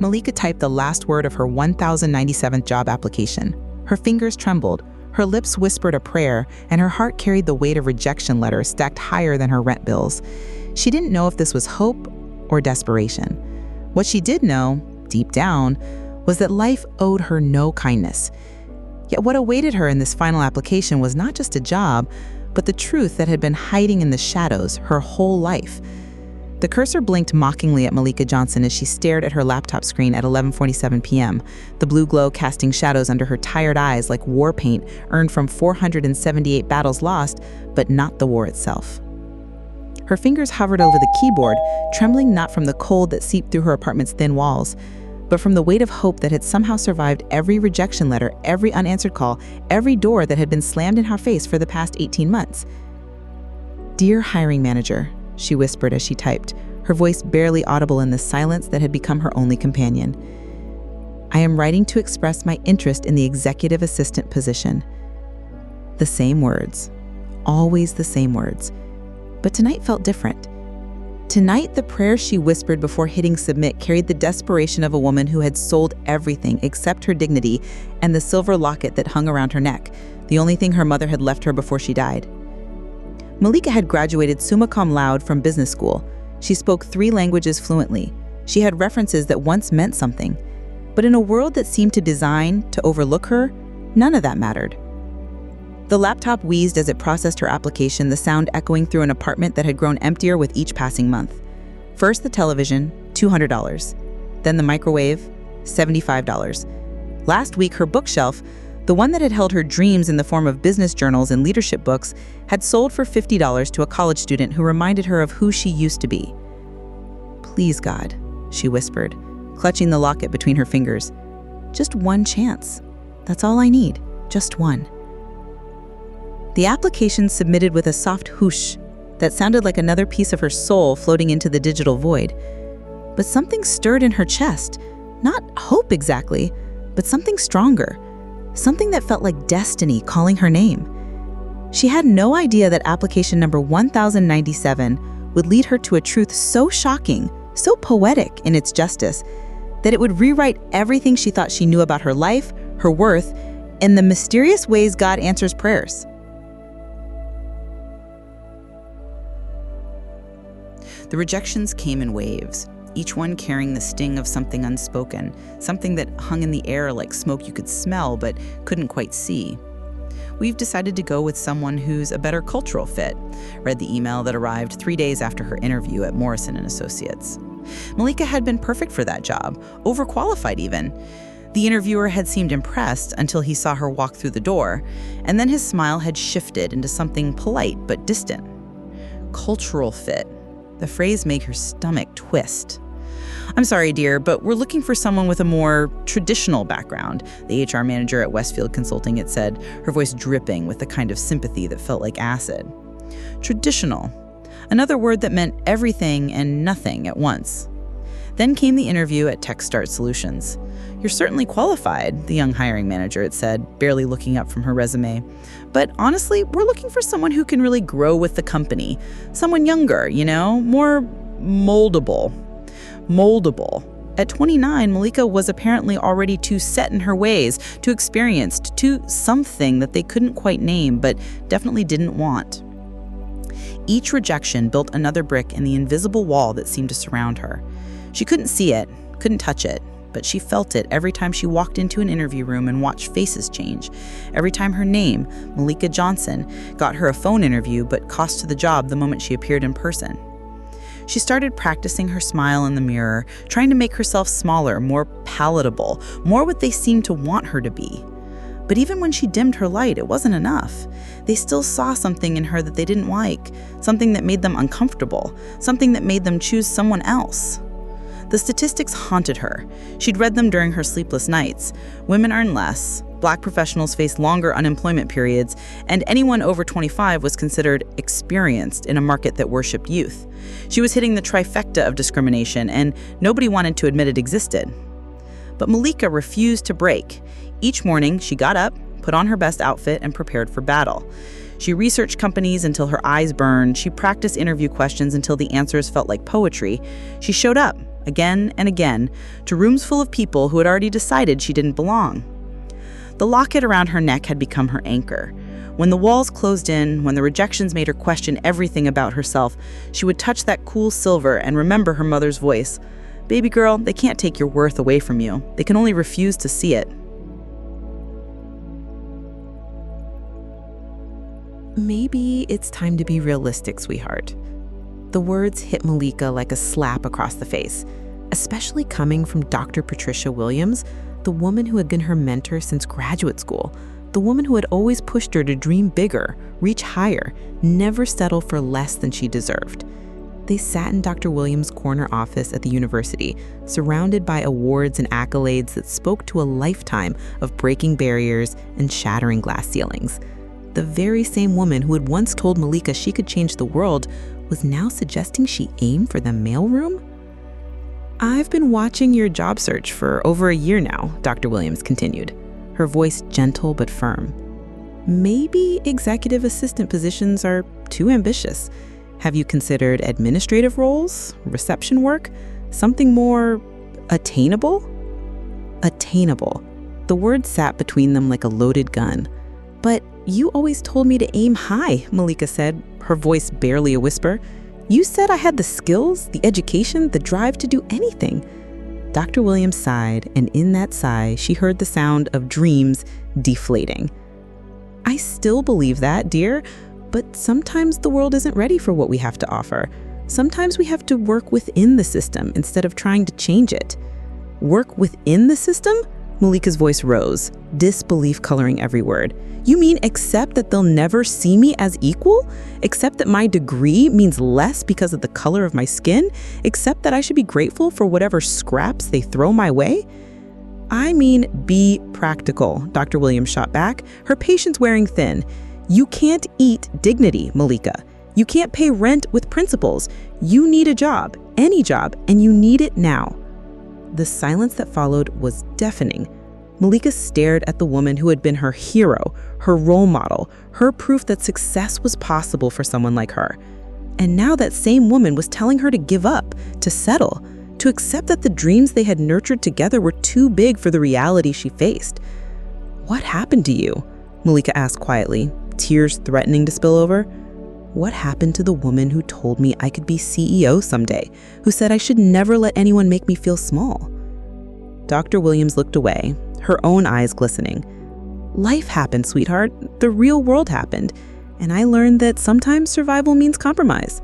Malika typed the last word of her 1097th job application. Her fingers trembled, her lips whispered a prayer, and her heart carried the weight of rejection letters stacked higher than her rent bills. She didn't know if this was hope or desperation. What she did know, deep down, was that life owed her no kindness. Yet what awaited her in this final application was not just a job, but the truth that had been hiding in the shadows her whole life. The cursor blinked mockingly at Malika Johnson as she stared at her laptop screen at 11:47 p.m., the blue glow casting shadows under her tired eyes like war paint earned from 478 battles lost, but not the war itself. Her fingers hovered over the keyboard, trembling not from the cold that seeped through her apartment's thin walls, but from the weight of hope that had somehow survived every rejection letter, every unanswered call, every door that had been slammed in her face for the past 18 months. "Dear hiring manager," she whispered as she typed, her voice barely audible in the silence that had become her only companion. "I am writing to express my interest in the executive assistant position." The same words, always the same words, but tonight felt different. Tonight, the prayer she whispered before hitting submit carried the desperation of a woman who had sold everything except her dignity and the silver locket that hung around her neck, the only thing her mother had left her before she died. Malika had graduated summa cum laude from business school. She spoke 3 languages fluently. She had references that once meant something. But in a world that seemed to design to overlook her, none of that mattered. The laptop wheezed as it processed her application, the sound echoing through an apartment that had grown emptier with each passing month. First the television, $200. Then the microwave, $75. Last week, her bookshelf, the one that had held her dreams in the form of business journals and leadership books, had sold for $50 to a college student who reminded her of who she used to be. "Please, God," she whispered, clutching the locket between her fingers. "Just one chance. That's all I need, just one." The application submitted with a soft whoosh that sounded like another piece of her soul floating into the digital void. But something stirred in her chest, not hope exactly, but something stronger. Something that felt like destiny calling her name. She had no idea that application number 1097 would lead her to a truth so shocking, so poetic in its justice, that it would rewrite everything she thought she knew about her life, her worth, and the mysterious ways God answers prayers. The rejections came in waves, each one carrying the sting of something unspoken, something that hung in the air like smoke you could smell but couldn't quite see. "We've decided to go with someone who's a better cultural fit," read the email that arrived 3 days after her interview at Morrison & Associates. Malika had been perfect for that job, overqualified even. The interviewer had seemed impressed until he saw her walk through the door, and then his smile had shifted into something polite but distant. Cultural fit. The phrase made her stomach twist. "I'm sorry, dear, but we're looking for someone with a more traditional background," the HR manager at Westfield Consulting had said, her voice dripping with the kind of sympathy that felt like acid. Traditional. Another word that meant everything and nothing at once. Then came the interview at TechStart Solutions. "You're certainly qualified," the young hiring manager had said, barely looking up from her resume. "But honestly, we're looking for someone who can really grow with the company. Someone younger, more moldable. Moldable. At 29, Malika was apparently already too set in her ways, too experienced, too something that they couldn't quite name, but definitely didn't want. Each rejection built another brick in the invisible wall that seemed to surround her. She couldn't see it, couldn't touch it, but she felt it every time she walked into an interview room and watched faces change. Every time her name, Malika Johnson, got her a phone interview but cost to the job the moment she appeared in person. She started practicing her smile in the mirror, trying to make herself smaller, more palatable, more what they seemed to want her to be. But even when she dimmed her light, it wasn't enough. They still saw something in her that they didn't like, something that made them uncomfortable, something that made them choose someone else. The statistics haunted her. She'd read them during her sleepless nights. Women earn less, Black professionals face longer unemployment periods, and anyone over 25 was considered experienced in a market that worshipped youth. She was hitting the trifecta of discrimination, and nobody wanted to admit it existed. But Malika refused to break. Each morning, she got up, put on her best outfit, and prepared for battle. She researched companies until her eyes burned. She practiced interview questions until the answers felt like poetry. She showed up, again and again, to rooms full of people who had already decided she didn't belong. The locket around her neck had become her anchor. When the walls closed in, when the rejections made her question everything about herself, she would touch that cool silver and remember her mother's voice. "Baby girl, they can't take your worth away from you. They can only refuse to see it." "Maybe it's time to be realistic, sweetheart." The words hit Malika like a slap across the face, especially coming from Dr. Patricia Williams, the woman who had been her mentor since graduate school, the woman who had always pushed her to dream bigger, reach higher, never settle for less than she deserved. They sat in Dr. Williams' corner office at the university, surrounded by awards and accolades that spoke to a lifetime of breaking barriers and shattering glass ceilings. The very same woman who had once told Malika she could change the world was now suggesting she aim for the mailroom? "I've been watching your job search for over a year now," Dr. Williams continued, her voice gentle but firm. "Maybe executive assistant positions are too ambitious. Have you considered administrative roles, reception work, something more attainable?" Attainable. The word sat between them like a loaded gun. "But you always told me to aim high," Malika said, her voice barely a whisper. "You said I had the skills, the education, the drive to do anything." Dr. Williams sighed, and in that sigh, she heard the sound of dreams deflating. "I still believe that, dear, but sometimes the world isn't ready for what we have to offer. Sometimes we have to work within the system instead of trying to change it." "Work within the system?" Malika's voice rose, disbelief coloring every word. "You mean accept that they'll never see me as equal? Accept that my degree means less because of the color of my skin? Accept that I should be grateful for whatever scraps they throw my way?" "I mean, be practical," Dr. Williams shot back, her patience wearing thin. "You can't eat dignity, Malika. You can't pay rent with principles. You need a job, any job, and you need it now." The silence that followed was deafening. Malika stared at the woman who had been her hero, her role model, her proof that success was possible for someone like her. And now that same woman was telling her to give up, to settle, to accept that the dreams they had nurtured together were too big for the reality she faced. "What happened to you?" Malika asked quietly, tears threatening to spill over. "What happened to the woman who told me I could be CEO someday, who said I should never let anyone make me feel small?" Dr. Williams looked away, her own eyes glistening. "Life happened, sweetheart. The real world happened. And I learned that sometimes survival means compromise."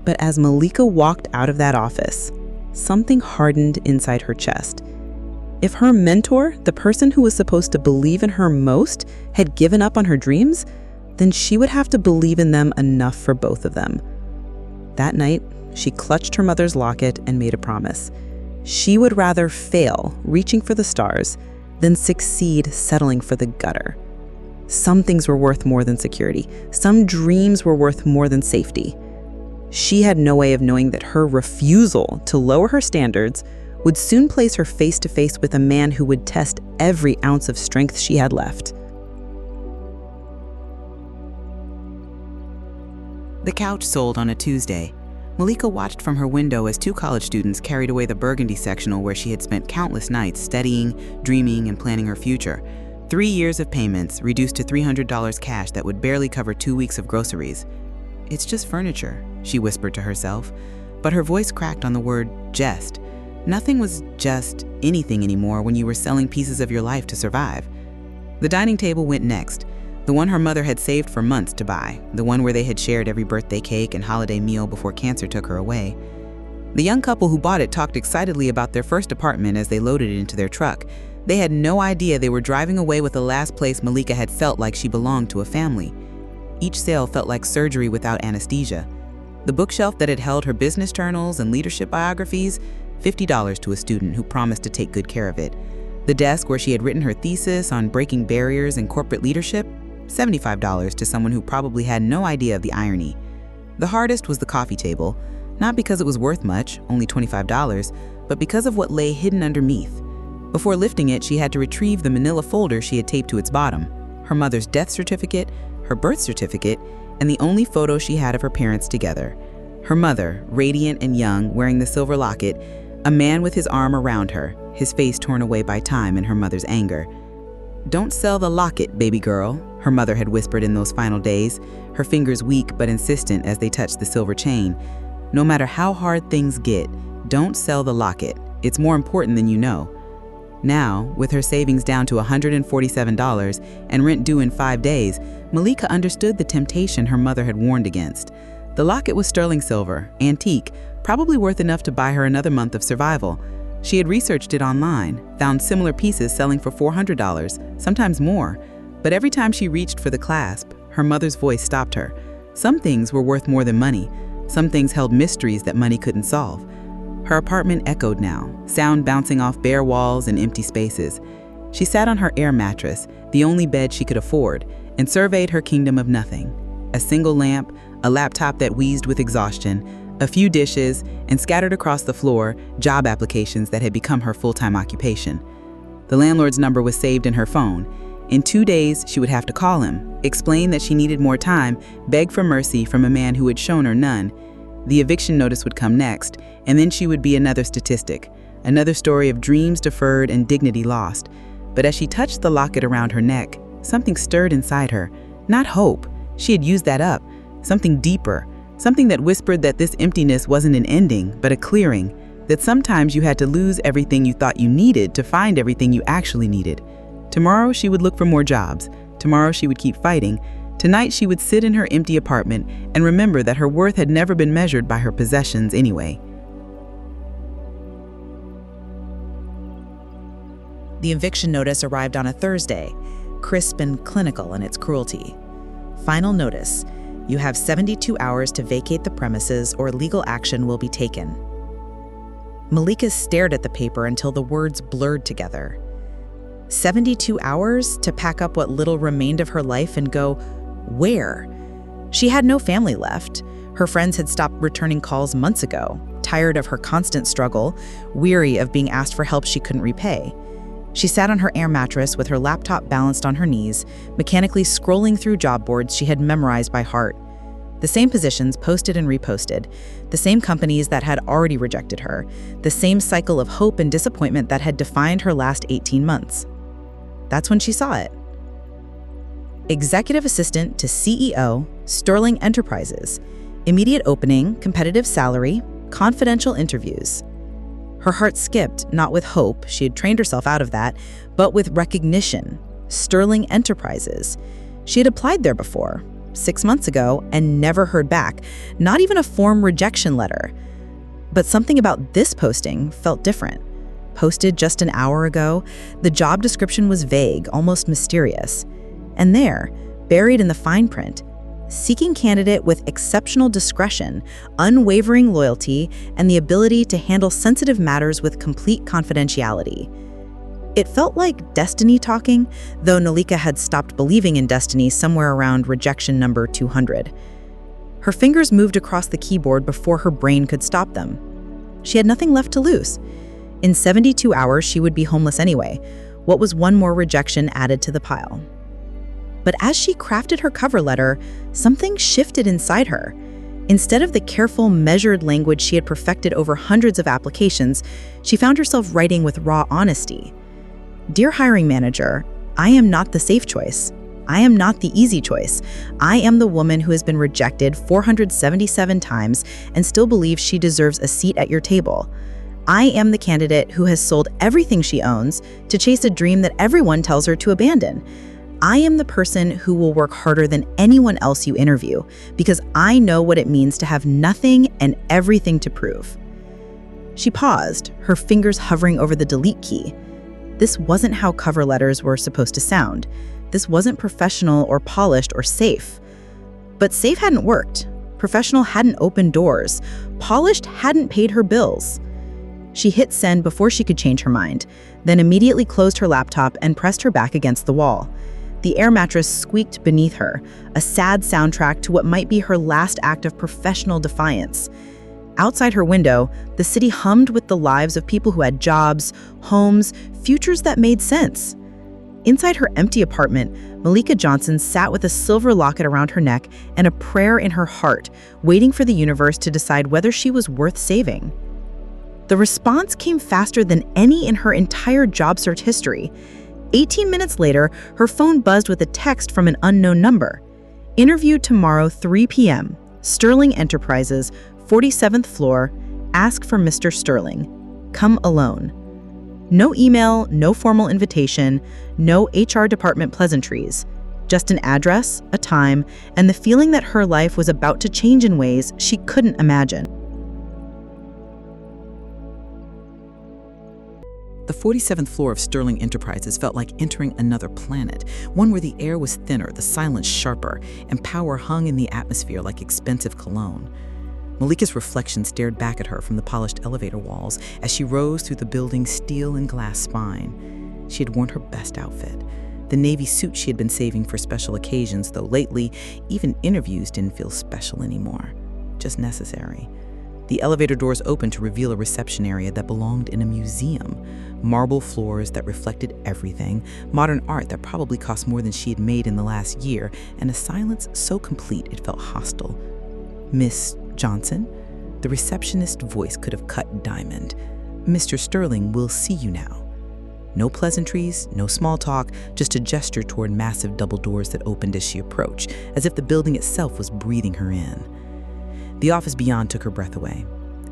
But as Malika walked out of that office, something hardened inside her chest. If her mentor, the person who was supposed to believe in her most, had given up on her dreams, then she would have to believe in them enough for both of them. That night, she clutched her mother's locket and made a promise. She would rather fail, reaching for the stars, than succeed, settling for the gutter. Some things were worth more than security. Some dreams were worth more than safety. She had no way of knowing that her refusal to lower her standards would soon place her face to face with a man who would test every ounce of strength she had left. The couch sold on a Tuesday. Malika watched from her window as two college students carried away the burgundy sectional where she had spent countless nights studying, dreaming, and planning her future. 3 years of payments reduced to $300 cash that would barely cover 2 weeks of groceries. "It's just furniture," she whispered to herself, but her voice cracked on the word just. Nothing was just anything anymore when you were selling pieces of your life to survive. The dining table went next. The one her mother had saved for months to buy, the one where they had shared every birthday cake and holiday meal before cancer took her away. The young couple who bought it talked excitedly about their first apartment as they loaded it into their truck. They had no idea they were driving away with the last place Malika had felt like she belonged to a family. Each sale felt like surgery without anesthesia. The bookshelf that had held her business journals and leadership biographies, $50 to a student who promised to take good care of it. The desk where she had written her thesis on breaking barriers in corporate leadership, $75 to someone who probably had no idea of the irony. The hardest was the coffee table, not because it was worth much, only $25, but because of what lay hidden underneath. Before lifting it, she had to retrieve the manila folder she had taped to its bottom, her mother's death certificate, her birth certificate, and the only photo she had of her parents together. Her mother, radiant and young, wearing the silver locket, a man with his arm around her, his face torn away by time and her mother's anger. "Don't sell the locket, baby girl," her mother had whispered in those final days, her fingers weak but insistent as they touched the silver chain. "No matter how hard things get, don't sell the locket. It's more important than you know." Now, with her savings down to $147 and rent due in 5 days, Malika understood the temptation her mother had warned against. The locket was sterling silver, antique, probably worth enough to buy her another month of survival. She had researched it online, found similar pieces selling for $400, sometimes more. But every time she reached for the clasp, her mother's voice stopped her. Some things were worth more than money. Some things held mysteries that money couldn't solve. Her apartment echoed now, sound bouncing off bare walls and empty spaces. She sat on her air mattress, the only bed she could afford, and surveyed her kingdom of nothing. A single lamp, a laptop that wheezed with exhaustion, a few dishes, and scattered across the floor, job applications that had become her full-time occupation. The landlord's number was saved in her phone. In 2 days, she would have to call him, explain that she needed more time, beg for mercy from a man who had shown her none. The eviction notice would come next, and then she would be another statistic, another story of dreams deferred and dignity lost. But as she touched the locket around her neck, something stirred inside her. Not hope. She had used that up. Something deeper. Something that whispered that this emptiness wasn't an ending, but a clearing. That sometimes you had to lose everything you thought you needed to find everything you actually needed. Tomorrow she would look for more jobs. Tomorrow she would keep fighting. Tonight she would sit in her empty apartment and remember that her worth had never been measured by her possessions anyway. The eviction notice arrived on a Thursday, crisp and clinical in its cruelty. Final notice: you have 72 hours to vacate the premises or legal action will be taken. Malika stared at the paper until the words blurred together. 72 hours to pack up what little remained of her life and go where? She had no family left. Her friends had stopped returning calls months ago, tired of her constant struggle, weary of being asked for help she couldn't repay. She sat on her air mattress with her laptop balanced on her knees, mechanically scrolling through job boards she had memorized by heart. The same positions posted and reposted, the same companies that had already rejected her, the same cycle of hope and disappointment that had defined her last 18 months. That's when she saw it. Executive Assistant to CEO, Sterling Enterprises. Immediate opening, competitive salary, confidential interviews. Her heart skipped, not with hope, she had trained herself out of that, but with recognition. Sterling Enterprises. She had applied there before, 6 months ago, and never heard back, not even a form rejection letter. But something about this posting felt different. Posted just an hour ago, the job description was vague, almost mysterious. And there, buried in the fine print, seeking candidate with exceptional discretion, unwavering loyalty, and the ability to handle sensitive matters with complete confidentiality. It felt like destiny talking, though Nalika had stopped believing in destiny somewhere around rejection number 200. Her fingers moved across the keyboard before her brain could stop them. She had nothing left to lose. In 72 hours, she would be homeless anyway. What was one more rejection added to the pile? But as she crafted her cover letter, something shifted inside her. Instead of the careful, measured language she had perfected over hundreds of applications, she found herself writing with raw honesty. Dear hiring manager, I am not the safe choice. I am not the easy choice. I am the woman who has been rejected 477 times and still believes she deserves a seat at your table. I am the candidate who has sold everything she owns to chase a dream that everyone tells her to abandon. I am the person who will work harder than anyone else you interview because I know what it means to have nothing and everything to prove. She paused, her fingers hovering over the delete key. This wasn't how cover letters were supposed to sound. This wasn't professional or polished or safe. But safe hadn't worked. Professional hadn't opened doors. Polished hadn't paid her bills. She hit send before she could change her mind, then immediately closed her laptop and pressed her back against the wall. The air mattress squeaked beneath her, a sad soundtrack to what might be her last act of professional defiance. Outside her window, the city hummed with the lives of people who had jobs, homes, futures that made sense. Inside her empty apartment, Malika Johnson sat with a silver locket around her neck and a prayer in her heart, waiting for the universe to decide whether she was worth saving. The response came faster than any in her entire job search history. 18 minutes later, her phone buzzed with a text from an unknown number. Interview tomorrow, 3 p.m. Sterling Enterprises, 47th floor. Ask for Mr. Sterling. Come alone. No email, no formal invitation, no HR department pleasantries. Just an address, a time, and the feeling that her life was about to change in ways she couldn't imagine. The 47th floor of Sterling Enterprises felt like entering another planet, one where the air was thinner, the silence sharper, and power hung in the atmosphere like expensive cologne. Malika's reflection stared back at her from the polished elevator walls as she rose through the building's steel and glass spine. She had worn her best outfit, the navy suit she had been saving for special occasions, though lately, even interviews didn't feel special anymore, just necessary. The elevator doors opened to reveal a reception area that belonged in a museum. Marble floors that reflected everything, modern art that probably cost more than she had made in the last year, and a silence so complete it felt hostile. "Miss Johnson?" The receptionist's voice could have cut diamond. "Mr. Sterling will see you now." No pleasantries, no small talk, just a gesture toward massive double doors that opened as she approached, as if the building itself was breathing her in. The office beyond took her breath away,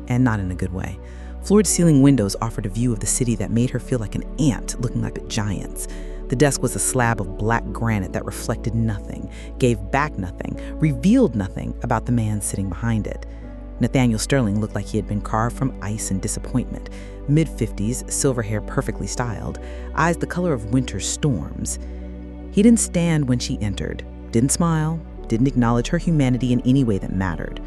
and not in a good way. Floor-to-ceiling windows offered a view of the city that made her feel like an ant looking up at giants. The desk was a slab of black granite that reflected nothing, gave back nothing, revealed nothing about the man sitting behind it. Nathaniel Sterling looked like he had been carved from ice and disappointment. Mid-50s, silver hair perfectly styled, eyes the color of winter storms. He didn't stand when she entered, didn't smile, didn't acknowledge her humanity in any way that mattered.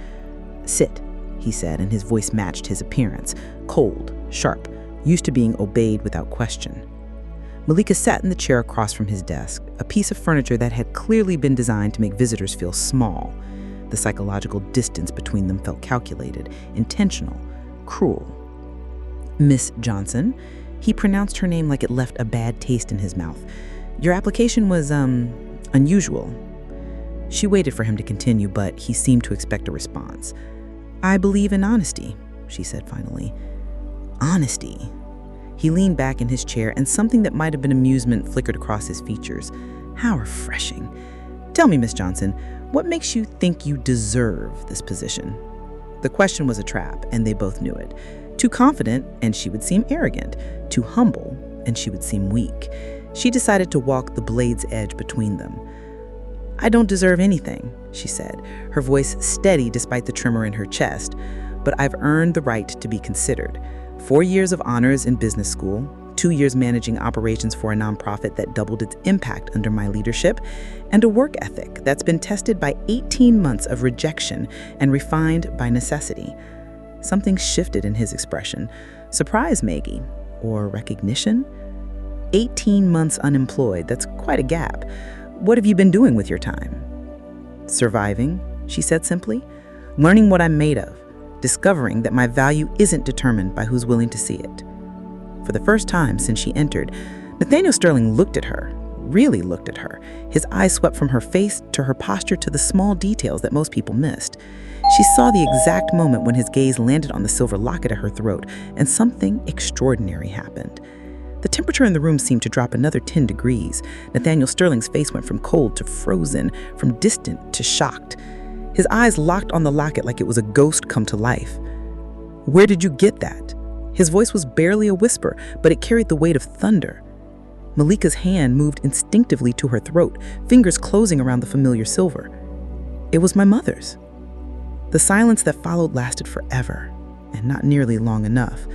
"Sit," he said, and his voice matched his appearance, cold, sharp, used to being obeyed without question. Malika sat in the chair across from his desk, a piece of furniture that had clearly been designed to make visitors feel small. The psychological distance between them felt calculated, intentional, cruel. "Miss Johnson," he pronounced her name like it left a bad taste in his mouth. "Your application was, unusual." She waited for him to continue, but he seemed to expect a response. "I believe in honesty," she said finally. "Honesty." He leaned back in his chair, and something that might have been amusement flickered across his features. How refreshing. "Tell me, Miss Johnson, what makes you think you deserve this position?" The question was a trap, and they both knew it. Too confident, and she would seem arrogant. Too humble, and she would seem weak. She decided to walk the blade's edge between them. "I don't deserve anything," she said, her voice steady despite the tremor in her chest. "But I've earned the right to be considered. 4 years of honors in business school, 2 years managing operations for a nonprofit that doubled its impact under my leadership, and a work ethic that's been tested by 18 months of rejection and refined by necessity." Something shifted in his expression. Surprise, maybe, or recognition? 18 months unemployed, that's quite a gap. "What have you been doing with your time?" "Surviving," she said simply. "Learning what I'm made of. Discovering that my value isn't determined by who's willing to see it." For the first time since she entered, Nathaniel Sterling looked at her, really looked at her. His eyes swept from her face to her posture to the small details that most people missed. She saw the exact moment when his gaze landed on the silver locket at her throat, and something extraordinary happened. The temperature in the room seemed to drop another 10 degrees. Nathaniel Sterling's face went from cold to frozen, from distant to shocked. His eyes locked on the locket like it was a ghost come to life. "Where did you get that?" His voice was barely a whisper, but it carried the weight of thunder. Malika's hand moved instinctively to her throat, fingers closing around the familiar silver. "It was my mother's." The silence that followed lasted forever, and not nearly long enough.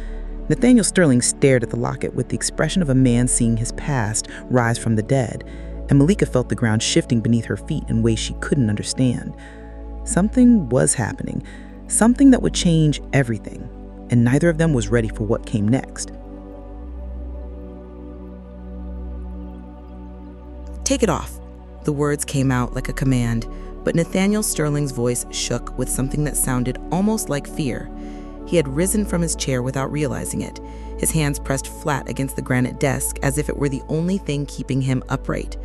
Nathaniel Sterling stared at the locket with the expression of a man seeing his past rise from the dead, and Malika felt the ground shifting beneath her feet in ways she couldn't understand. Something was happening, something that would change everything, and neither of them was ready for what came next. "Take it off." The words came out like a command, but Nathaniel Sterling's voice shook with something that sounded almost like fear. He had risen from his chair without realizing it. his hands pressed flat against the granite desk as if it were the only thing keeping him upright.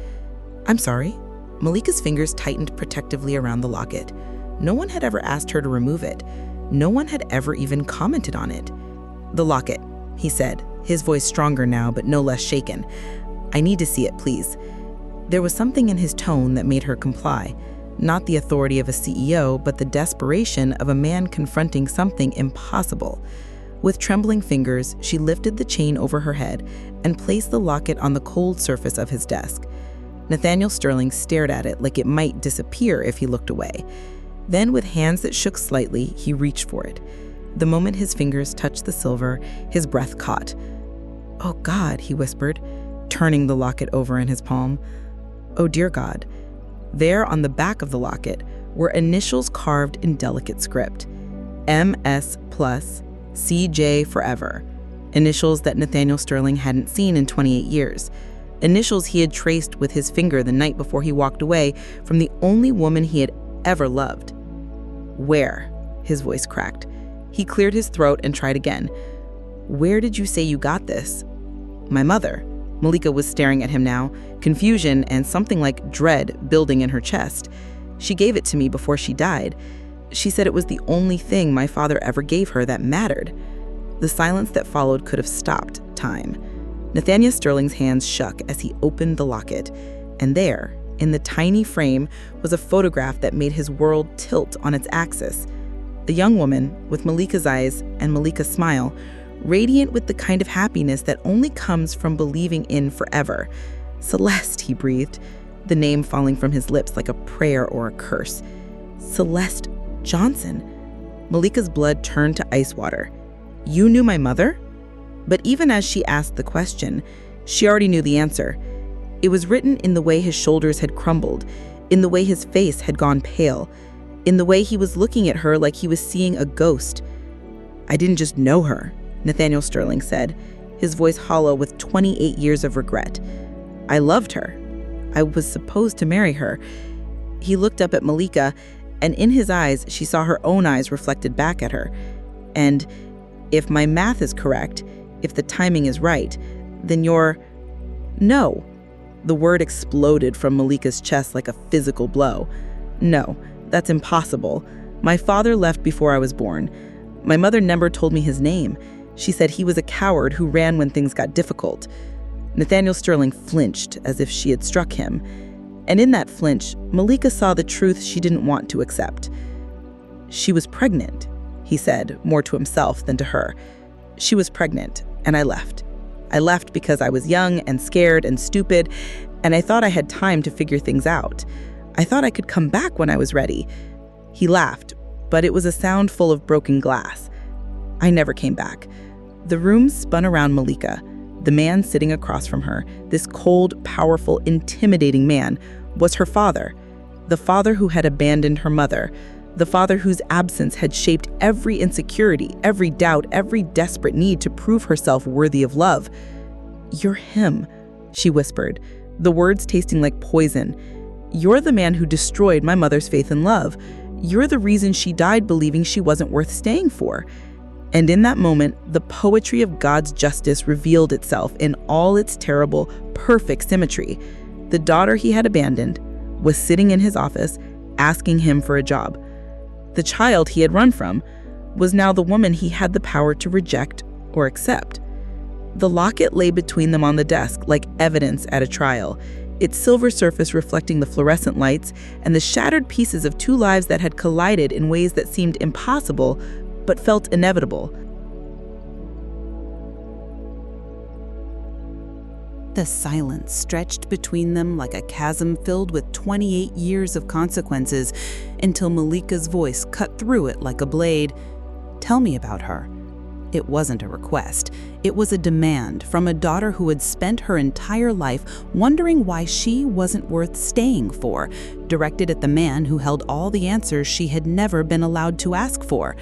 "I'm sorry." Malika's fingers tightened protectively around the locket. No one had ever asked her to remove it. No one had ever even commented on it. "The locket," he said, his voice stronger now but no less shaken. "I need to see it, please." There was something in his tone that made her comply. Not the authority of a CEO, but the desperation of a man confronting something impossible. With trembling fingers, she lifted the chain over her head and placed the locket on the cold surface of his desk. Nathaniel Sterling stared at it like it might disappear if he looked away. Then, with hands that shook slightly, he reached for it. The moment his fingers touched the silver, his breath caught. "Oh God," he whispered, turning the locket over in his palm. "Oh dear God." There on the back of the locket were initials carved in delicate script. MS plus CJ forever. Initials that Nathaniel Sterling hadn't seen in 28 years. Initials he had traced with his finger the night before he walked away from the only woman he had ever loved. "Where?" His voice cracked. He cleared his throat and tried again. "Where did you say you got this?" "My mother." Malika was staring at him now, confusion and something like dread building in her chest. "She gave it to me before she died. She said it was the only thing my father ever gave her that mattered." The silence that followed could have stopped time. Nathaniel Sterling's hands shook as he opened the locket, and there, in the tiny frame, was a photograph that made his world tilt on its axis. A young woman with Malika's eyes and Malika's smile, radiant with the kind of happiness that only comes from believing in forever. "Celeste," he breathed, the name falling from his lips like a prayer or a curse. "Celeste Johnson." Malika's blood turned to ice water. "You knew my mother?" But even as she asked the question, she already knew the answer. It was written in the way his shoulders had crumbled, in the way his face had gone pale, in the way he was looking at her like he was seeing a ghost. "I didn't just know her," Nathaniel Sterling said, his voice hollow with 28 years of regret. "I loved her. I was supposed to marry her." He looked up at Malika, and in his eyes, she saw her own eyes reflected back at her. "And if my math is correct, if the timing is right, then you're—" "No." The word exploded from Malika's chest like a physical blow. "No, that's impossible. My father left before I was born. My mother never told me his name. She said he was a coward who ran when things got difficult." Nathaniel Sterling flinched as if she had struck him. And in that flinch, Malika saw the truth she didn't want to accept. "She was pregnant," he said, more to himself than to her. "She was pregnant, and I left. I left because I was young and scared and stupid, and I thought I had time to figure things out. I thought I could come back when I was ready." He laughed, but it was a sound full of broken glass. "I never came back." The room spun around Malika. The man sitting across from her, this cold, powerful, intimidating man, was her father. The father who had abandoned her mother. The father whose absence had shaped every insecurity, every doubt, every desperate need to prove herself worthy of love. "You're him," she whispered, the words tasting like poison. "You're the man who destroyed my mother's faith and love. You're the reason she died believing she wasn't worth staying for." And in that moment, the poetry of God's justice revealed itself in all its terrible, perfect symmetry. The daughter he had abandoned was sitting in his office, asking him for a job. The child he had run from was now the woman he had the power to reject or accept. The locket lay between them on the desk like evidence at a trial, its silver surface reflecting the fluorescent lights and the shattered pieces of two lives that had collided in ways that seemed impossible but felt inevitable. The silence stretched between them like a chasm filled with 28 years of consequences until Malika's voice cut through it like a blade. "Tell me about her." It wasn't a request. It was a demand from a daughter who had spent her entire life wondering why she wasn't worth staying for, directed at the man who held all the answers she had never been allowed to ask for.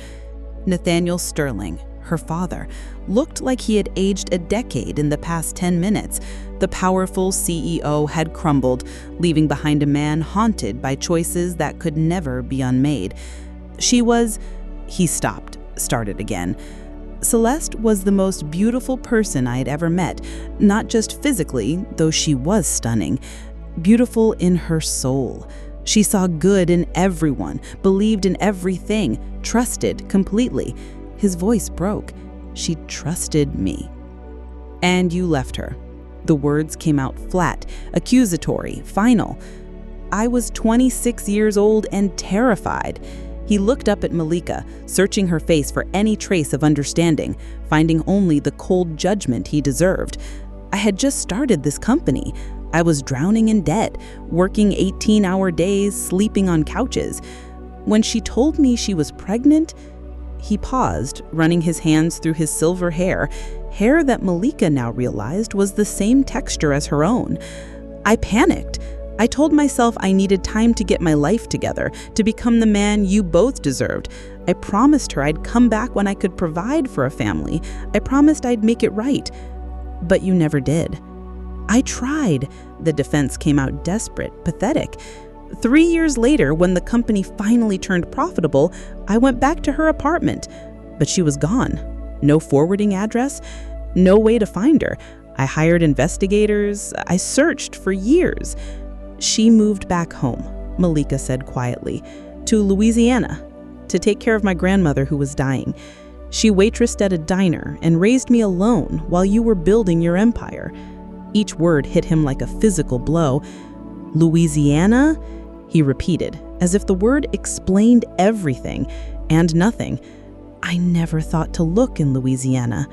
Nathaniel Sterling, her father, looked like he had aged a decade in the past 10 minutes. The powerful CEO had crumbled, leaving behind a man haunted by choices that could never be unmade. She was— He stopped, started again. Celeste was the most beautiful person I had ever met, not just physically, though she was stunning, beautiful in her soul. She saw good in everyone, believed in everything, trusted completely. His voice broke. She trusted me. And you left her. The words came out flat, accusatory, final. I was 26 years old and terrified. He looked up at Malika, searching her face for any trace of understanding, finding only the cold judgment he deserved. I had just started this company. I was drowning in debt, working 18-hour days, sleeping on couches. When she told me she was pregnant, he paused, running his hands through his silver hair that Malika now realized was the same texture as her own. I panicked. I told myself I needed time to get my life together, to become the man you both deserved. I promised her I'd come back when I could provide for a family. I promised I'd make it right. But you never did. I tried. The defense came out desperate, pathetic. 3 years later, when the company finally turned profitable, I went back to her apartment. But she was gone. No forwarding address, no way to find her. I hired investigators. I searched for years. She moved back home, Malika said quietly, to Louisiana, to take care of my grandmother who was dying. She waitressed at a diner and raised me alone while you were building your empire. Each word hit him like a physical blow. Louisiana? He repeated, as if the word explained everything and nothing. I never thought to look in Louisiana.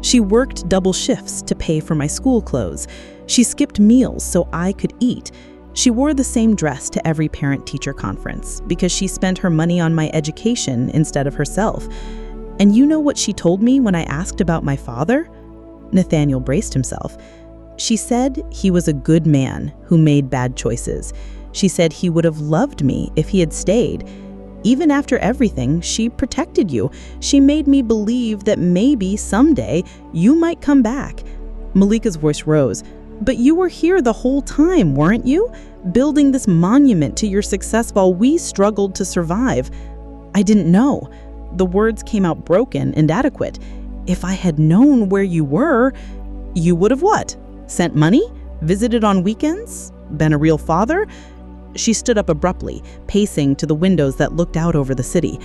She worked double shifts to pay for my school clothes. She skipped meals so I could eat. She wore the same dress to every parent-teacher conference because she spent her money on my education instead of herself. And you know what she told me when I asked about my father? Nathaniel braced himself. She said he was a good man who made bad choices. She said he would have loved me if he had stayed. Even after everything, she protected you. She made me believe that maybe someday you might come back. Malika's voice rose. But you were here the whole time, weren't you? Building this monument to your success while we struggled to survive. I didn't know. The words came out broken and inadequate. If I had known where you were, you would have what? Sent money? Visited on weekends? Been a real father? She stood up abruptly, pacing to the windows that looked out over the city.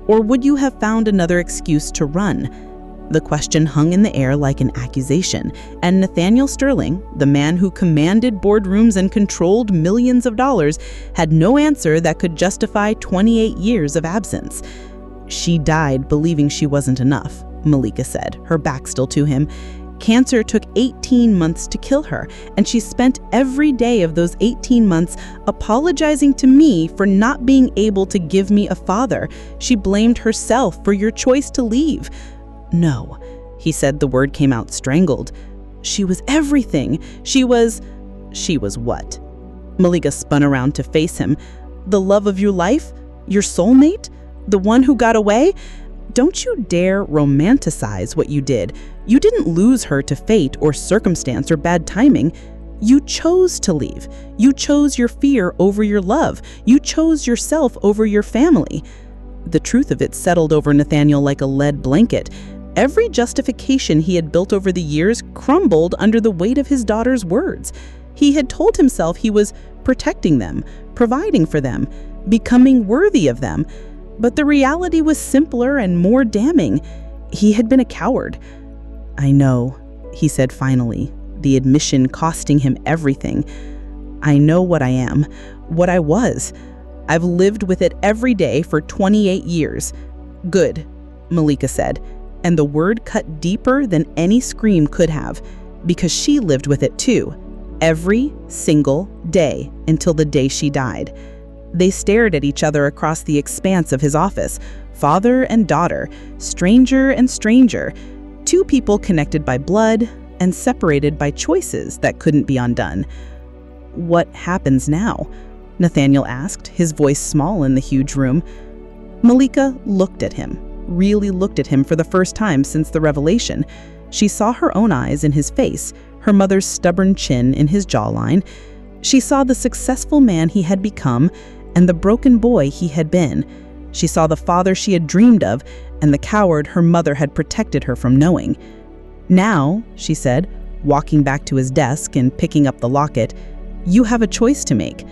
Or would you have found another excuse to run? The question hung in the air like an accusation, and Nathaniel Sterling, the man who commanded boardrooms and controlled millions of dollars, had no answer that could justify 28 years of absence. She died believing she wasn't enough, Malika said, her back still to him. Cancer took 18 months to kill her, and she spent every day of those 18 months apologizing to me for not being able to give me a father. She blamed herself for your choice to leave. No, he said, the word came out strangled. She was everything. She was what? Malika spun around to face him. The love of your life? Your soulmate? The one who got away? Don't you dare romanticize what you did. You didn't lose her to fate or circumstance or bad timing. You chose to leave. You chose your fear over your love. You chose yourself over your family. The truth of it settled over Nathaniel like a lead blanket. Every justification he had built over the years crumbled under the weight of his daughter's words. He had told himself he was protecting them, providing for them, becoming worthy of them. But the reality was simpler and more damning. He had been a coward. I know, he said finally, the admission costing him everything. I know what I am, what I was. I've lived with it every day for 28 years. Good, Malika said, and the word cut deeper than any scream could have, because she lived with it too, every single day until the day she died. They stared at each other across the expanse of his office, father and daughter, stranger and stranger, two people connected by blood and separated by choices that couldn't be undone. What happens now? Nathaniel asked, his voice small in the huge room. Malika looked at him, really looked at him for the first time since the revelation. She saw her own eyes in his face, her mother's stubborn chin in his jawline. She saw the successful man he had become and the broken boy he had been. She saw the father she had dreamed of and the coward her mother had protected her from knowing. "Now," she said, walking back to his desk and picking up the locket, "you have a choice to make.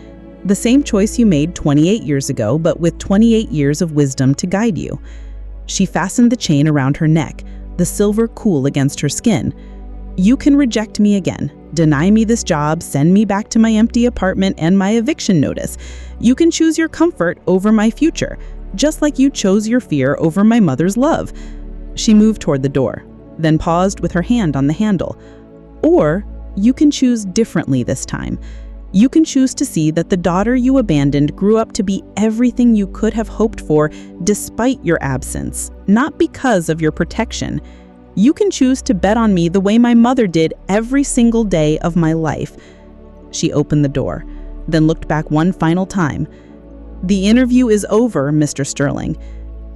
The same choice you made 28 years ago, but with 28 years of wisdom to guide you." She fastened the chain around her neck, the silver cool against her skin. "You can reject me again, deny me this job, send me back to my empty apartment and my eviction notice. You can choose your comfort over my future, just like you chose your fear over my mother's love." She moved toward the door, then paused with her hand on the handle. "Or you can choose differently this time. You can choose to see that the daughter you abandoned grew up to be everything you could have hoped for despite your absence, not because of your protection. You can choose to bet on me the way my mother did every single day of my life." She opened the door, then looked back one final time. "The interview is over, Mr. Sterling.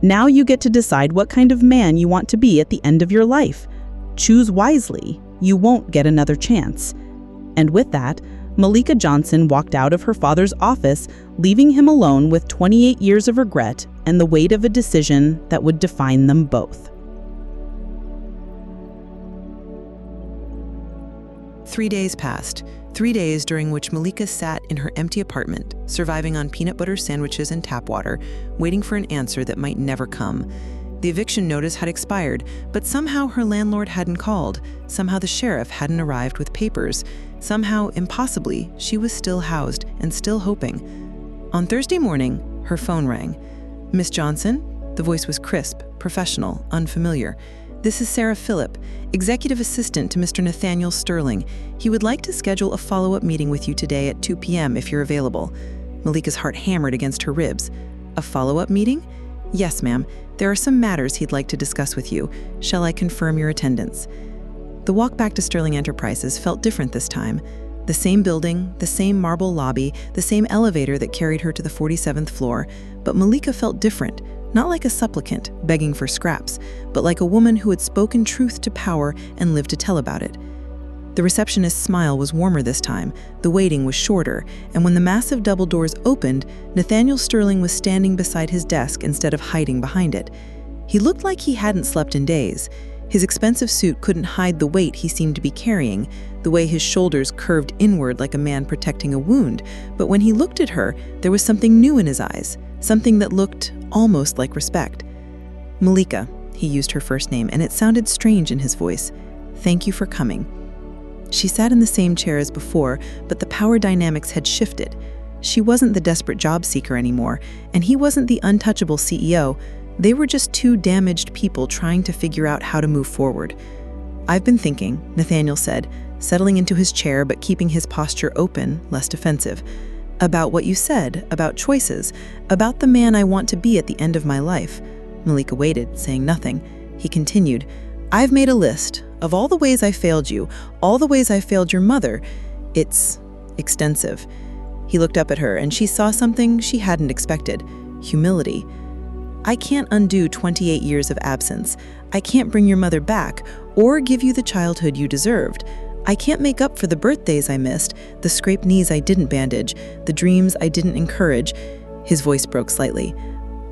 Now you get to decide what kind of man you want to be at the end of your life. Choose wisely. You won't get another chance." And with that, Malika Johnson walked out of her father's office, leaving him alone with 28 years of regret and the weight of a decision that would define them both. 3 days passed, 3 days during which Malika sat in her empty apartment, surviving on peanut butter sandwiches and tap water, waiting for an answer that might never come. The eviction notice had expired, but somehow her landlord hadn't called. Somehow the sheriff hadn't arrived with papers. Somehow, impossibly, she was still housed and still hoping. On Thursday morning, her phone rang. "Miss Johnson?" The voice was crisp, professional, unfamiliar. "This is Sarah Phillip, executive assistant to Mr. Nathaniel Sterling. He would like to schedule a follow-up meeting with you today at 2 p.m. if you're available." Malika's heart hammered against her ribs. "A follow-up meeting?" "Yes, ma'am. There are some matters he'd like to discuss with you. Shall I confirm your attendance?" The walk back to Sterling Enterprises felt different this time. The same building, the same marble lobby, the same elevator that carried her to the 47th floor, but Malika felt different, not like a supplicant begging for scraps, but like a woman who had spoken truth to power and lived to tell about it. The receptionist's smile was warmer this time, the waiting was shorter, and when the massive double doors opened, Nathaniel Sterling was standing beside his desk instead of hiding behind it. He looked like he hadn't slept in days. His expensive suit couldn't hide the weight he seemed to be carrying, the way his shoulders curved inward like a man protecting a wound, but when he looked at her, there was something new in his eyes, something that looked almost like respect. "Malika," he used her first name, and it sounded strange in his voice. "Thank you for coming." She sat in the same chair as before, but the power dynamics had shifted. She wasn't the desperate job seeker anymore, and he wasn't the untouchable CEO. They were just two damaged people trying to figure out how to move forward. "I've been thinking," Nathaniel said, settling into his chair but keeping his posture open, less defensive, "about what you said, about choices, about the man I want to be at the end of my life." Malika waited, saying nothing. He continued, "I've made a list of all the ways I failed you, all the ways I failed your mother. It's extensive." He looked up at her, and she saw something she hadn't expected: humility. "I can't undo 28 years of absence. I can't bring your mother back or give you the childhood you deserved. I can't make up for the birthdays I missed, the scraped knees I didn't bandage, the dreams I didn't encourage." His voice broke slightly.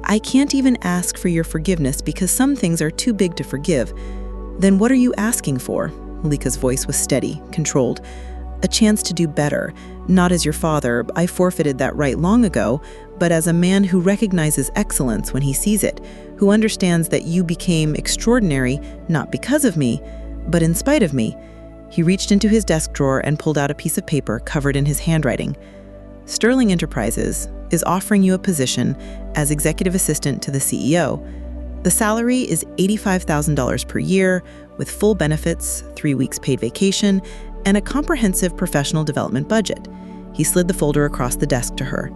"I can't even ask for your forgiveness because some things are too big to forgive." "Then what are you asking for?" Malika's voice was steady, controlled. "A chance to do better. Not as your father, I forfeited that right long ago, but as a man who recognizes excellence when he sees it, who understands that you became extraordinary not because of me, but in spite of me." He reached into his desk drawer and pulled out a piece of paper covered in his handwriting. "Sterling Enterprises is offering you a position as executive assistant to the CEO. The salary is $85,000 per year, with full benefits, 3 weeks paid vacation, and a comprehensive professional development budget." He slid the folder across the desk to her.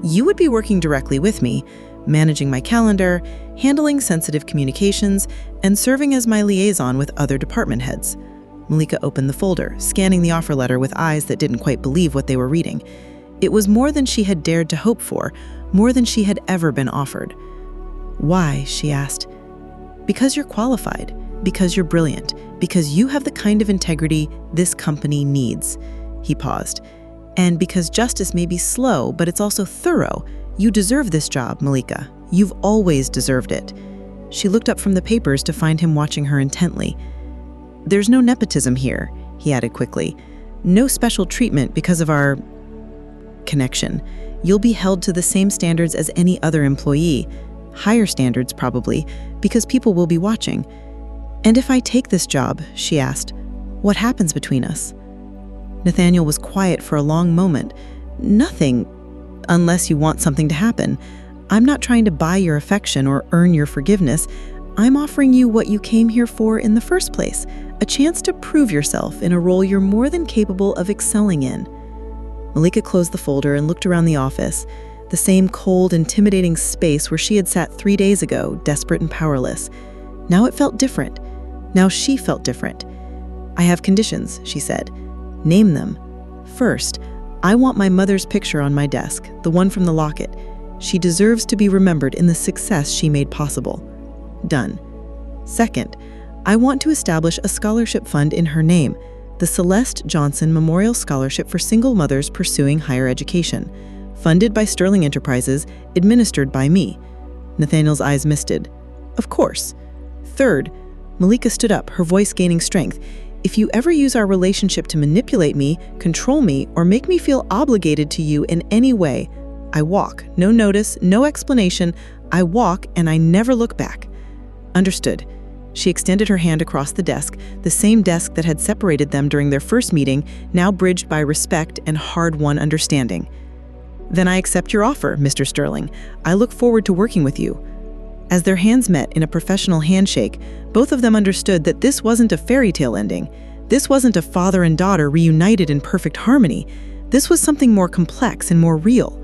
"You would be working directly with me, managing my calendar, handling sensitive communications, and serving as my liaison with other department heads." Malika opened the folder, scanning the offer letter with eyes that didn't quite believe what they were reading. It was more than she had dared to hope for, more than she had ever been offered. "Why?" she asked. "Because you're qualified, because you're brilliant, because you have the kind of integrity this company needs." He paused. "And because justice may be slow, but it's also thorough. You deserve this job, Malika. You've always deserved it." She looked up from the papers to find him watching her intently. "There's no nepotism here," he added quickly. "No special treatment because of our connection. You'll be held to the same standards as any other employee. Higher standards, probably, because people will be watching." "And if I take this job," she asked, "what happens between us?" Nathaniel was quiet for a long moment. "Nothing, unless you want something to happen. I'm not trying to buy your affection or earn your forgiveness. I'm offering you what you came here for in the first place, a chance to prove yourself in a role you're more than capable of excelling in." Malika closed the folder and looked around the office, the same cold, intimidating space where she had sat 3 days ago, desperate and powerless. Now it felt different. Now she felt different. "I have conditions," she said. "Name them. First, I want my mother's picture on my desk, the one from the locket. She deserves to be remembered in the success she made possible." Done. "Second, I want to establish a scholarship fund in her name, the Celeste Johnson Memorial Scholarship for Single Mothers Pursuing Higher Education, funded by Sterling Enterprises, administered by me." Nathaniel's eyes misted. "Of course." "Third," Malika stood up, her voice gaining strength, "if you ever use our relationship to manipulate me, control me, or make me feel obligated to you in any way, I walk. No notice, no explanation. I walk and I never look back." "Understood." She extended her hand across the desk, the same desk that had separated them during their first meeting, now bridged by respect and hard-won understanding. "Then I accept your offer, Mr. Sterling. I look forward to working with you." As their hands met in a professional handshake, both of them understood that this wasn't a fairy tale ending. This wasn't a father and daughter reunited in perfect harmony. This was something more complex and more real.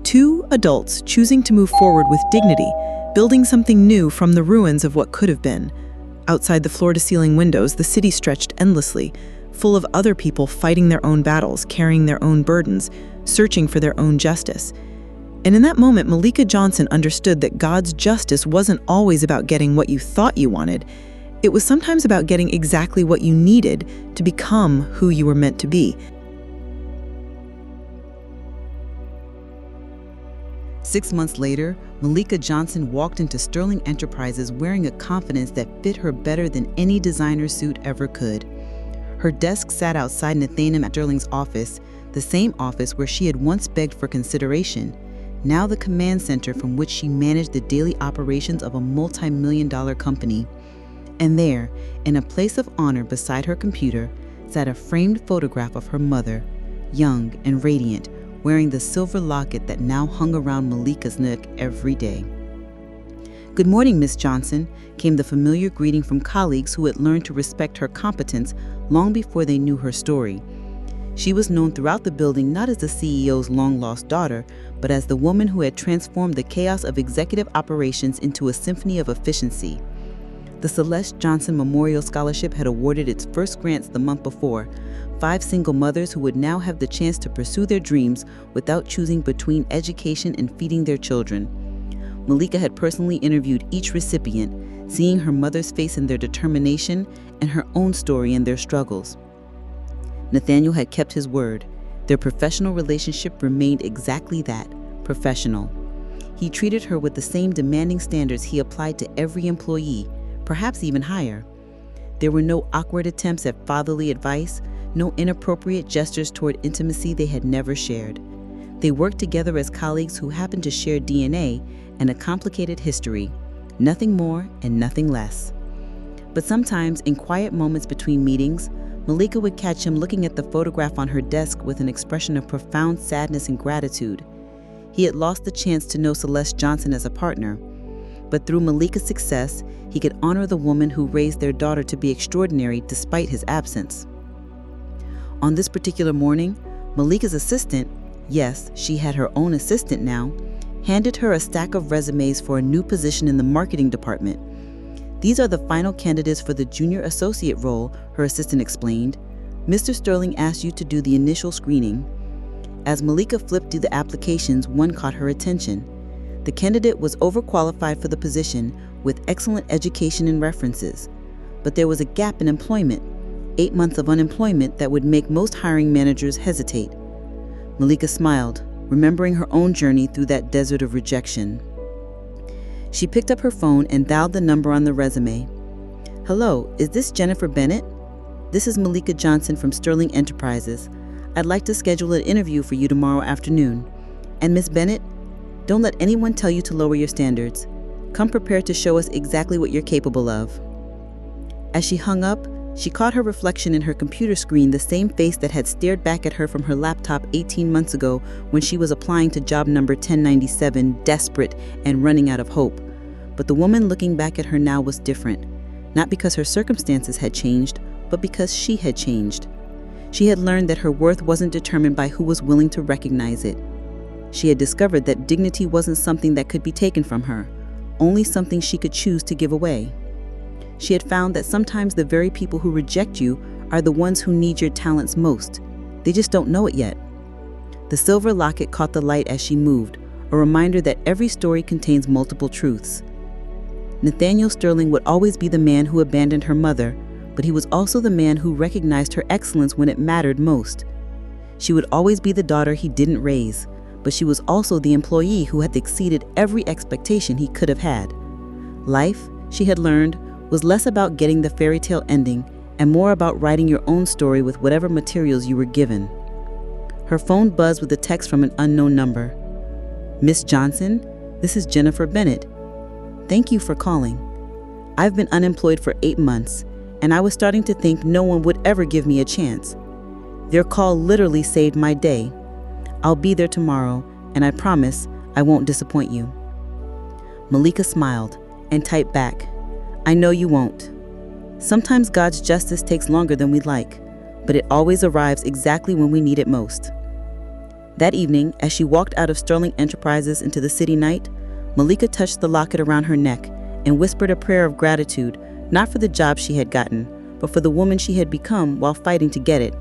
Two adults choosing to move forward with dignity, building something new from the ruins of what could have been. Outside the floor-to-ceiling windows, the city stretched endlessly, full of other people fighting their own battles, carrying their own burdens, searching for their own justice. And in that moment, Malika Johnson understood that God's justice wasn't always about getting what you thought you wanted. It was sometimes about getting exactly what you needed to become who you were meant to be. 6 months later, Malika Johnson walked into Sterling Enterprises wearing a confidence that fit her better than any designer suit ever could. Her desk sat outside Nathaniel Sterling's office, the same office where she had once begged for consideration, now the command center from which she managed the daily operations of a multi-million-dollar company. And there, in a place of honor beside her computer, sat a framed photograph of her mother, young and radiant, wearing the silver locket that now hung around Malika's neck every day. "Good morning, Miss Johnson," came the familiar greeting from colleagues who had learned to respect her competence long before they knew her story. She was known throughout the building not as the CEO's long-lost daughter, but as the woman who had transformed the chaos of executive operations into a symphony of efficiency. The Celeste Johnson Memorial Scholarship had awarded its first grants the month before, 5 single mothers who would now have the chance to pursue their dreams without choosing between education and feeding their children. Malika had personally interviewed each recipient, seeing her mother's face in their determination and her own story in their struggles. Nathaniel had kept his word. Their professional relationship remained exactly that, professional. He treated her with the same demanding standards he applied to every employee, perhaps even higher. There were no awkward attempts at fatherly advice, no inappropriate gestures toward intimacy they had never shared. They worked together as colleagues who happened to share DNA and a complicated history, nothing more and nothing less. But sometimes, in quiet moments between meetings, Malika would catch him looking at the photograph on her desk with an expression of profound sadness and gratitude. He had lost the chance to know Celeste Johnson as a partner, but through Malika's success, he could honor the woman who raised their daughter to be extraordinary despite his absence. On this particular morning, Malika's assistant, yes, she had her own assistant now, handed her a stack of resumes for a new position in the marketing department. "These are the final candidates for the junior associate role," her assistant explained. "Mr. Sterling asked you to do the initial screening." As Malika flipped through the applications, one caught her attention. The candidate was overqualified for the position, with excellent education and references. But there was a gap in employment, 8 months of unemployment that would make most hiring managers hesitate. Malika smiled, remembering her own journey through that desert of rejection. She picked up her phone and dialed the number on the resume. "Hello, is this Jennifer Bennett? This is Malika Johnson from Sterling Enterprises. I'd like to schedule an interview for you tomorrow afternoon. And Miss Bennett, don't let anyone tell you to lower your standards. Come prepared to show us exactly what you're capable of." As she hung up, she caught her reflection in her computer screen, the same face that had stared back at her from her laptop 18 months ago when she was applying to job number 1097, desperate and running out of hope. But the woman looking back at her now was different, not because her circumstances had changed, but because she had changed. She had learned that her worth wasn't determined by who was willing to recognize it. She had discovered that dignity wasn't something that could be taken from her, only something she could choose to give away. She had found that sometimes the very people who reject you are the ones who need your talents most. They just don't know it yet. The silver locket caught the light as she moved, a reminder that every story contains multiple truths. Nathaniel Sterling would always be the man who abandoned her mother, but he was also the man who recognized her excellence when it mattered most. She would always be the daughter he didn't raise, but she was also the employee who had exceeded every expectation he could have had. Life, she had learned, was less about getting the fairy tale ending and more about writing your own story with whatever materials you were given. Her phone buzzed with a text from an unknown number. "Miss Johnson, this is Jennifer Bennett. Thank you for calling. I've been unemployed for 8 months, and I was starting to think no one would ever give me a chance. Their call literally saved my day. I'll be there tomorrow, and I promise I won't disappoint you." Malika smiled and typed back, "I know you won't. Sometimes God's justice takes longer than we'd like, but it always arrives exactly when we need it most." That evening, as she walked out of Sterling Enterprises into the city night, Malika touched the locket around her neck and whispered a prayer of gratitude, not for the job she had gotten, but for the woman she had become while fighting to get it.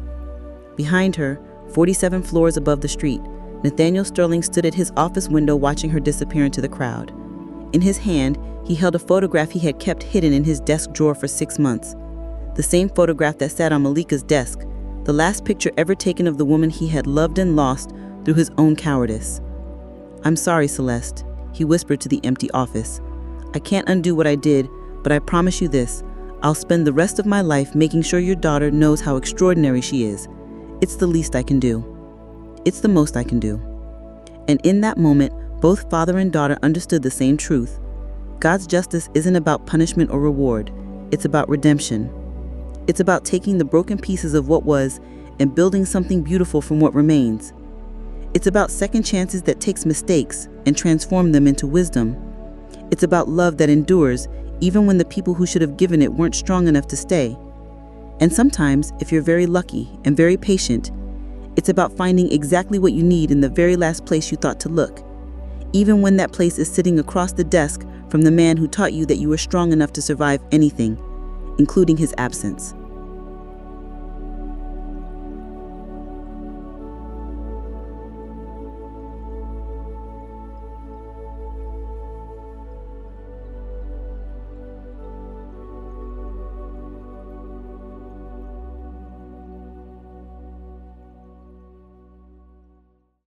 Behind her, 47 floors above the street, Nathaniel Sterling stood at his office window watching her disappear into the crowd. In his hand, he held a photograph he had kept hidden in his desk drawer for 6 months. The same photograph that sat on Malika's desk, the last picture ever taken of the woman he had loved and lost through his own cowardice. "I'm sorry, Celeste," he whispered to the empty office. "I can't undo what I did, but I promise you this, I'll spend the rest of my life making sure your daughter knows how extraordinary she is. It's the least I can do. It's the most I can do." And in that moment, both father and daughter understood the same truth. God's justice isn't about punishment or reward. It's about redemption. It's about taking the broken pieces of what was and building something beautiful from what remains. It's about second chances that takes mistakes and transform them into wisdom. It's about love that endures even when the people who should have given it weren't strong enough to stay. And sometimes, if you're very lucky and very patient, it's about finding exactly what you need in the very last place you thought to look, even when that place is sitting across the desk from the man who taught you that you were strong enough to survive anything, including his absence.